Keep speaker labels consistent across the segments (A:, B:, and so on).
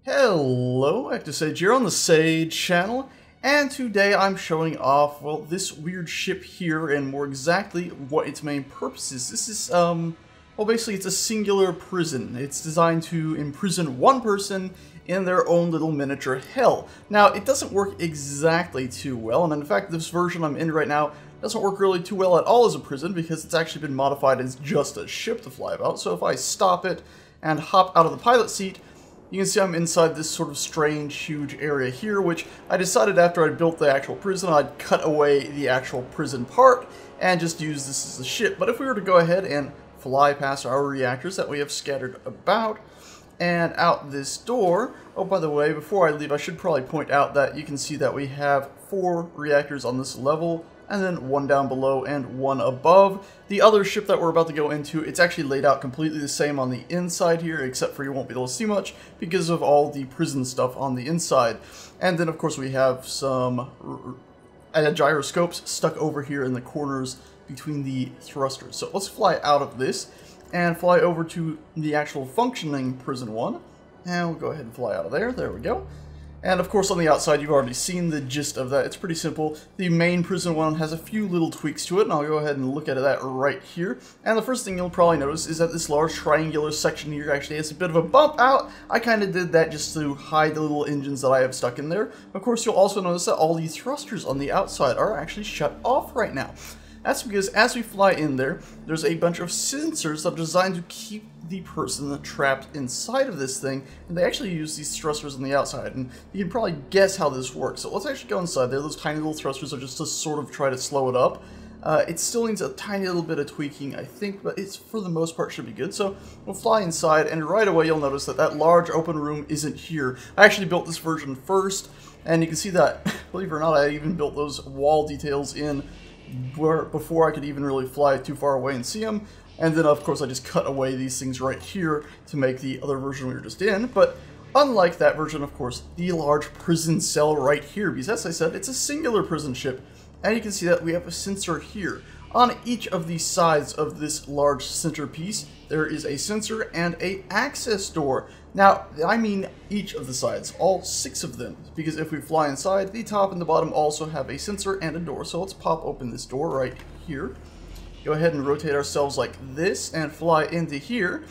A: Hello, I have to say, you're on the Sage channel, and today I'm showing off, well, this weird ship here, and more exactly, what its main purpose is. This is, well, basically it's a singular prison. It's designed to imprison one person in their own little miniature hell. Now, it doesn't work exactly too well, and in fact, this version I'm in right now doesn't work really too well at all as a prison, because it's actually been modified as just a ship to fly about. So if I stop it and hop out of the pilot seat, you can see I'm inside this sort of strange, huge area here, which I decided after I built the actual prison, I'd cut away the actual prison part and just use this as a ship. But if we were to go ahead and fly past our reactors that we have scattered about, and out this door, oh, by the way, before I leave, I should probably point out that you can see that we have 4 reactors on this level, and then 1 down below and 1 above. The other ship that we're about to go into, it's actually laid out completely the same on the inside here, except for you won't be able to see much because of all the prison stuff on the inside. And then, of course, we have some gyroscopes stuck over here in the corners between the thrusters. So let's fly out of this and fly over to the actual functioning prison one. And we'll go ahead and fly out of there. There we go. And of course on the outside you've already seen the gist of that. It's pretty simple. The main prison one has a few little tweaks to it, and I'll go ahead and look at that right here. And the first thing you'll probably notice is that this large triangular section here actually has a bit of a bump out. I kind of did that just to hide the little engines that I have stuck in there. Of course you'll also notice that all the thrusters on the outside are actually shut off right now. That's because as we fly in there, there's a bunch of sensors that are designed to keep the person trapped inside of this thing, and they actually use these thrusters on the outside, and you can probably guess how this works. So let's actually go inside there. Those tiny little thrusters are just to sort of try to slow it up. It still needs a tiny little bit of tweaking, I think, but it's for the most part should be good. So we'll fly inside, and right away you'll notice that that large open room isn't here. I actually built this version first, and you can see that, believe it or not, I even built those wall details in before I could even really fly too far away and see them. And then of course I just cut away these things right here to make the other version we were just in. But unlike that version, of course, the large prison cell right here, because as I said, it's a singular prison ship, and you can see that we have a sensor here. On each of the sides of this large centerpiece, there is a sensor and a access door. Now, I mean each of the sides, all 6 of them, because if we fly inside, the top and the bottom also have a sensor and a door. So let's pop open this door right here. Go ahead and rotate ourselves like this and fly into here.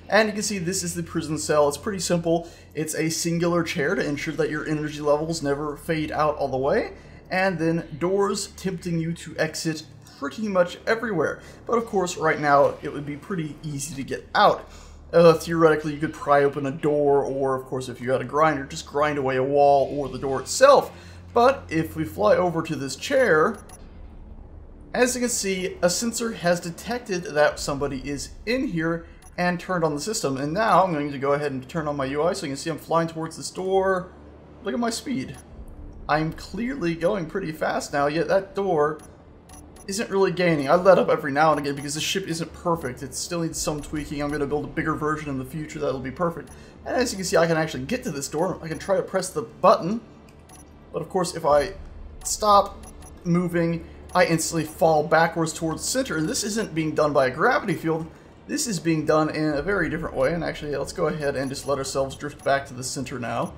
A: And you can see this is the prison cell. It's pretty simple. It's a singular chair to ensure that your energy levels never fade out all the way. And then doors tempting you to exit pretty much everywhere. But of course, right now, it would be pretty easy to get out. Theoretically, you could pry open a door, or of course, if you had a grinder, just grind away a wall or the door itself. But if we fly over to this chair, as you can see, a sensor has detected that somebody is in here and turned on the system. And now I'm going to go ahead and turn on my UI so you can see I'm flying towards this door. Look at my speed. I'm clearly going pretty fast now, yet that door isn't really gaining. I let up every now and again because the ship isn't perfect. It still needs some tweaking. I'm going to build a bigger version in the future that'll be perfect. And as you can see, I can actually get to this door. I can try to press the button. But of course, if I stop moving, I instantly fall backwards towards the center. And this isn't being done by a gravity field. This is being done in a very different way. And actually, let's go ahead and just let ourselves drift back to the center now.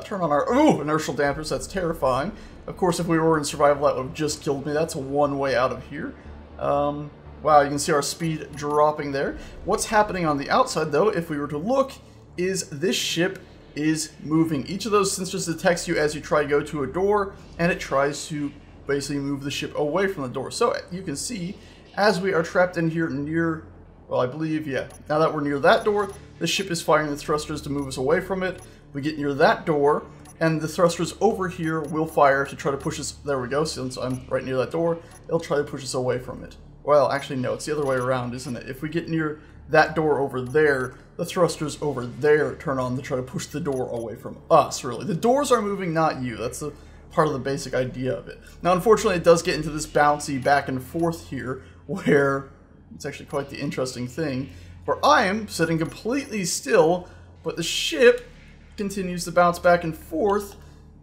A: Turn on our inertial dampers. That's terrifying. Of course, if we were in survival, that would have just killed me. That's one way out of here. Wow, you can see our speed dropping there. What's happening on the outside, though, if we were to look, is this ship is moving. Each of those sensors detects you as you try to go to a door, and it tries to basically move the ship away from the door. So you can see, as we are trapped in here near, well, I believe, yeah, now that we're near that door, the ship is firing the thrusters to move us away from it. We get near that door, and the thrusters over here will fire to try to push us, there we go, since I'm right near that door, it'll try to push us away from it. Well, actually no, it's the other way around, isn't it? If we get near that door over there, the thrusters over there turn on to try to push the door away from us, really. The doors are moving, not you. That's the part of the basic idea of it. Now, unfortunately, it does get into this bouncy back and forth here, where it's actually quite the interesting thing, where I am sitting completely still, but the ship continues to bounce back and forth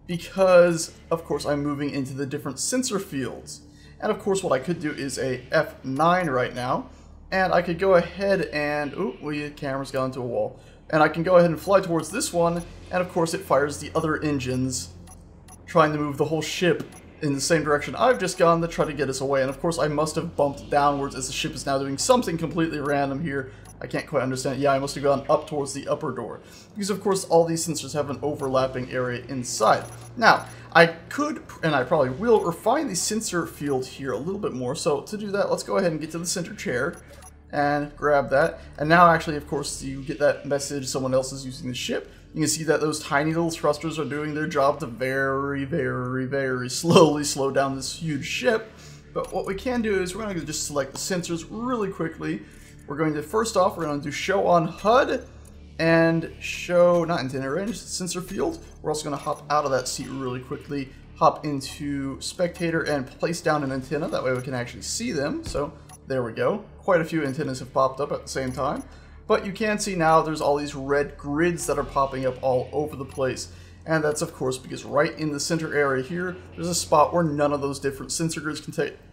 A: because, of course, I'm moving into the different sensor fields. And of course, what I could do is a F9 right now, and I could go ahead and, the camera's gone into a wall. And I can go ahead and fly towards this one, and of course it fires the other engines, trying to move the whole ship in the same direction I've just gone to try to get us away. And of course I must have bumped downwards as the ship is now doing something completely random here. I can't quite understand. Yeah, I must have gone up towards the upper door. Because of course all these sensors have an overlapping area inside. Now, I could, and I probably will, refine the sensor field here a little bit more. So to do that, let's go ahead and get to the center chair and grab that. And now actually, of course, you get that message someone else is using the ship. You can see that those tiny little thrusters are doing their job to very, very, very slowly slow down this huge ship. But what we can do is we're going to just select the sensors really quickly. We're going to, first off, we're going to do show on HUD and show, not antenna range, sensor field. We're also going to hop out of that seat really quickly, hop into spectator and place down an antenna. That way we can actually see them. So there we go. Quite a few antennas have popped up at the same time. But you can see now there's all these red grids that are popping up all over the place. And that's of course because right in the center area here, there's a spot where none of those different sensor grids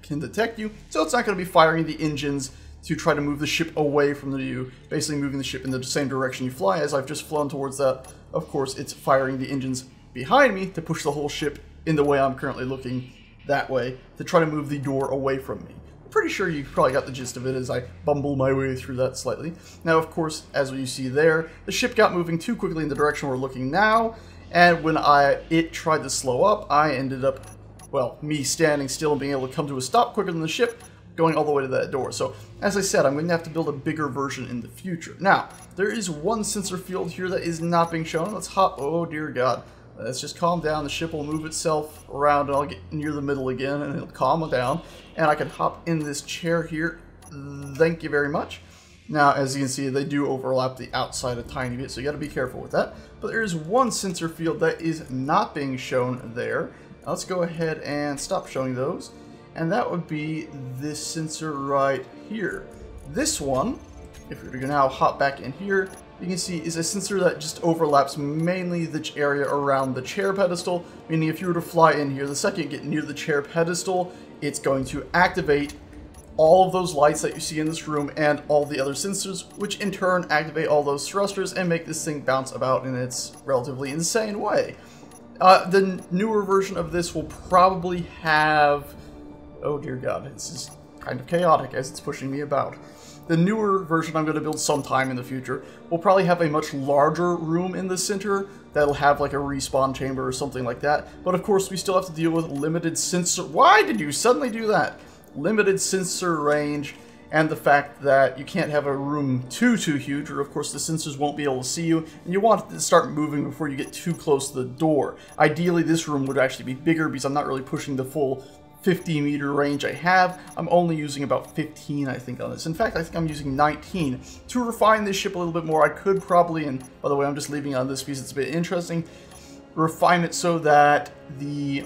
A: can detect you. So it's not going to be firing the engines to try to move the ship away from you, basically moving the ship in the same direction you fly. As I've just flown towards that, of course it's firing the engines behind me to push the whole ship in the way I'm currently looking that way, to try to move the door away from me. Pretty sure you probably got the gist of it as I bumble my way through that slightly. Now, of course, as you see there, the ship got moving too quickly in the direction we're looking now, and when it tried to slow up, I ended up, well, me standing still and being able to come to a stop quicker than the ship, going all the way to that door. So, as I said, I'm going to have to build a bigger version in the future. Now, there is one sensor field here that is not being shown. Let's hop, oh dear God. Let's just calm down. The ship will move itself around and I'll get near the middle again and it'll calm down. And I can hop in this chair here. Thank you very much. Now, as you can see, they do overlap the outside a tiny bit, so you got to be careful with that. But there is one sensor field that is not being shown there. Now, let's go ahead and stop showing those. And that would be this sensor right here. This one, if we were to now hop back in here, you can see is a sensor that just overlaps mainly the area around the chair pedestal, meaning if you were to fly in here, the second you get near the chair pedestal, it's going to activate all of those lights that you see in this room and all the other sensors, which in turn activate all those thrusters and make this thing bounce about in its relatively insane way. The newer version of this will probably have, oh dear God, this is kind of chaotic as it's pushing me about. The newer version I'm going to build sometime in the future will probably have a much larger room in the center that'll have like a respawn chamber or something like that. But of course we still have to deal with limited sensor... Why did you suddenly do that? Limited sensor range and the fact that you can't have a room too huge, or of course the sensors won't be able to see you, and you want it to start moving before you get too close to the door. Ideally this room would actually be bigger because I'm not really pushing the full 50-meter range I have. I'm only using about 15, I think, on this. In fact, I think I'm using 19. To refine this ship a little bit more, I could probably, and by the way, I'm just leaving on this because it's a bit interesting, refine it so that the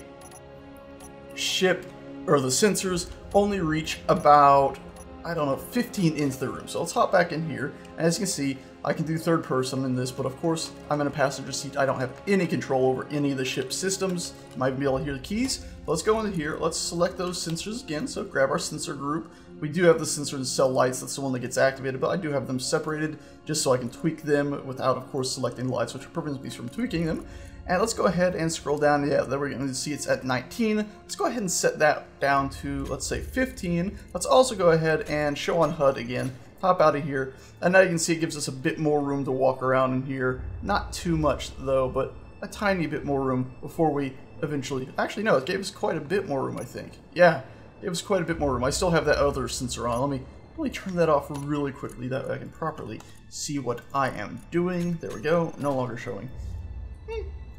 A: ship, or the sensors, only reach about, I don't know, 15 into the room. So let's hop back in here. And as you can see, I can do third person in this, but of course, I'm in a passenger seat. I don't have any control over any of the ship's systems. You might be able to hear the keys. Let's go into here. Let's select those sensors again. So grab our sensor group. We do have the sensor to cell lights. That's the one that gets activated, but I do have them separated just so I can tweak them without, of course, selecting the lights, which prevents me from tweaking them. And let's go ahead and scroll down. Yeah, there we're going to see it's at 19. Let's go ahead and set that down to, let's say, 15. Let's also go ahead and show on HUD again. Hop out of here. And now you can see it gives us a bit more room to walk around in here. Not too much, though, but a tiny bit more room before we eventually... Actually, no, it gave us quite a bit more room, I think. Yeah, it was quite a bit more room. I still have that other sensor on. Let me turn that off really quickly. That way I can properly see what I am doing. There we go. No longer showing.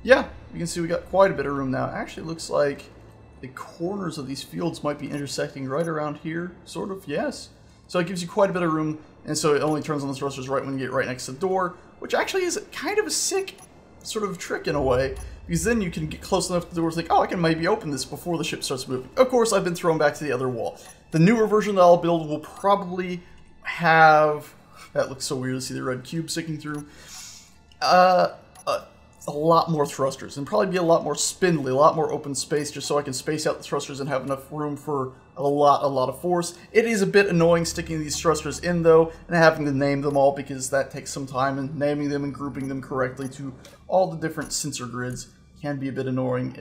A: Yeah, you can see we got quite a bit of room now. It actually looks like the corners of these fields might be intersecting right around here, sort of, yes. So it gives you quite a bit of room, and so it only turns on the thrusters right when you get right next to the door, which actually is kind of a sick sort of trick in a way, because then you can get close enough to the door to think, oh, I can maybe open this before the ship starts moving. Of course, I've been thrown back to the other wall. The newer version that I'll build will probably have... That looks so weird to see the red cube sticking through. a lot more thrusters and probably be a lot more spindly, a lot more open space, just so I can space out the thrusters and have enough room for a lot of force. It is a bit annoying sticking these thrusters in though and having to name them all, because that takes some time, and naming them and grouping them correctly to all the different sensor grids can be a bit annoying.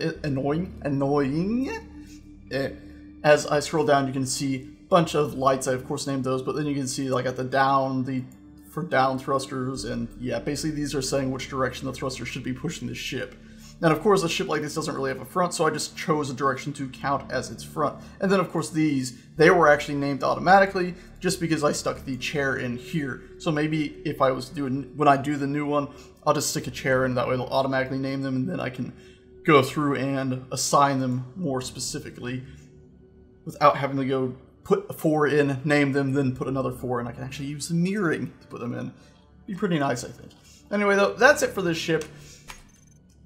A: As I scroll down, you can see a bunch of lights. I of course named those, but then you can see like at the down, for down thrusters, and yeah, basically these are saying which direction the thruster should be pushing the ship. And of course a ship like this doesn't really have a front, so I just chose a direction to count as its front. And then of course they were actually named automatically just because I stuck the chair in here. So maybe if I was doing, when I do the new one, I'll just stick a chair in, that way it'll automatically name them, and then I can go through and assign them more specifically without having to go put a 4 in, name them, then put another 4 in. I can actually use the mirroring to put them in. Be pretty nice, I think. Anyway, though, that's it for this ship.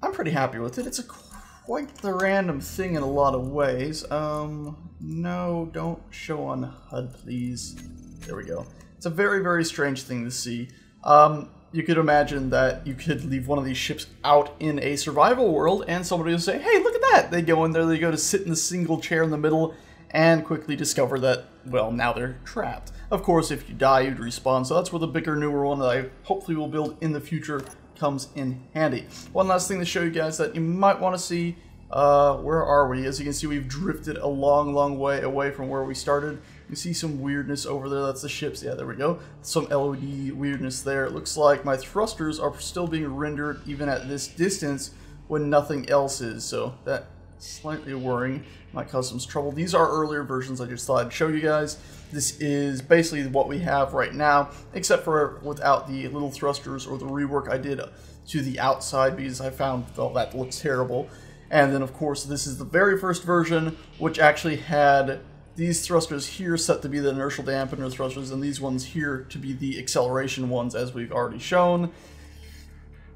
A: I'm pretty happy with it. It's quite the random thing in a lot of ways. No, don't show on HUD, please. There we go. It's a very, very strange thing to see. You could imagine that you could leave one of these ships out in a survival world, and somebody will say, hey, look at that! They go in there, they go to sit in the single chair in the middle, and quickly discover that, well, now they're trapped. Of course, if you die, you'd respawn, so that's where the bigger, newer one that I hopefully will build in the future comes in handy. One last thing to show you guys that you might want to see, where are we? As you can see, we've drifted a long, long way away from where we started. You see some weirdness over there, that's the ships, yeah, there we go. Some LOD weirdness there. It looks like my thrusters are still being rendered even at this distance when nothing else is, so that's slightly worrying. Might cause some trouble. These are earlier versions, I just thought I'd show you guys. This is basically what we have right now, except for without the little thrusters or the rework I did to the outside, because I found, well, that looks terrible. And then of course this is the very first version, which actually had these thrusters here set to be the inertial dampener thrusters, and these ones here to be the acceleration ones, as we've already shown.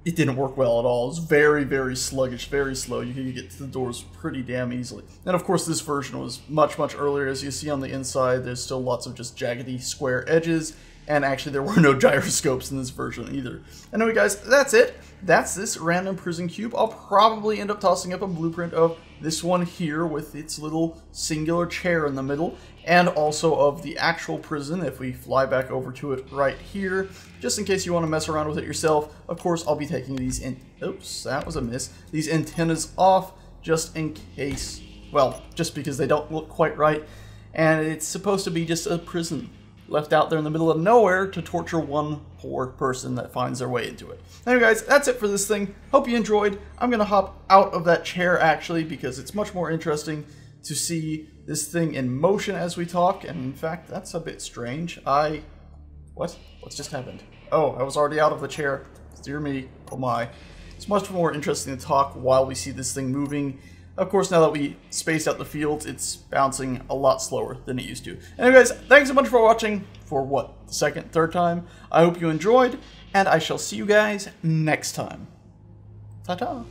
A: It didn't work well at all. It was very, very sluggish, very slow. You could get to the doors pretty damn easily. And of course this version was much, much earlier. As you see on the inside, there's still lots of just jaggedy square edges, and actually there were no gyroscopes in this version either. Anyway guys, that's it. That's this random prison cube. I'll probably end up tossing up a blueprint of this one here with its little singular chair in the middle, and also of the actual prison if we fly back over to it right here, just in case you want to mess around with it yourself. Of course, I'll be taking these oops, that was a miss. These antennas off just in case, well, just because they don't look quite right, and it's supposed to be just a prison left out there in the middle of nowhere to torture one poor person that finds their way into it. Anyway guys, that's it for this thing. Hope you enjoyed. I'm going to hop out of that chair actually, because it's much more interesting to see this thing in motion as we talk, and in fact that's a bit strange. What's just happened? Oh, I was already out of the chair. Dear me, oh my. It's much more interesting to talk while we see this thing moving. Of course, now that we spaced out the fields, it's bouncing a lot slower than it used to. Anyway guys, thanks so much for watching for what, the second, third time. I hope you enjoyed, and I shall see you guys next time. Ta-ta.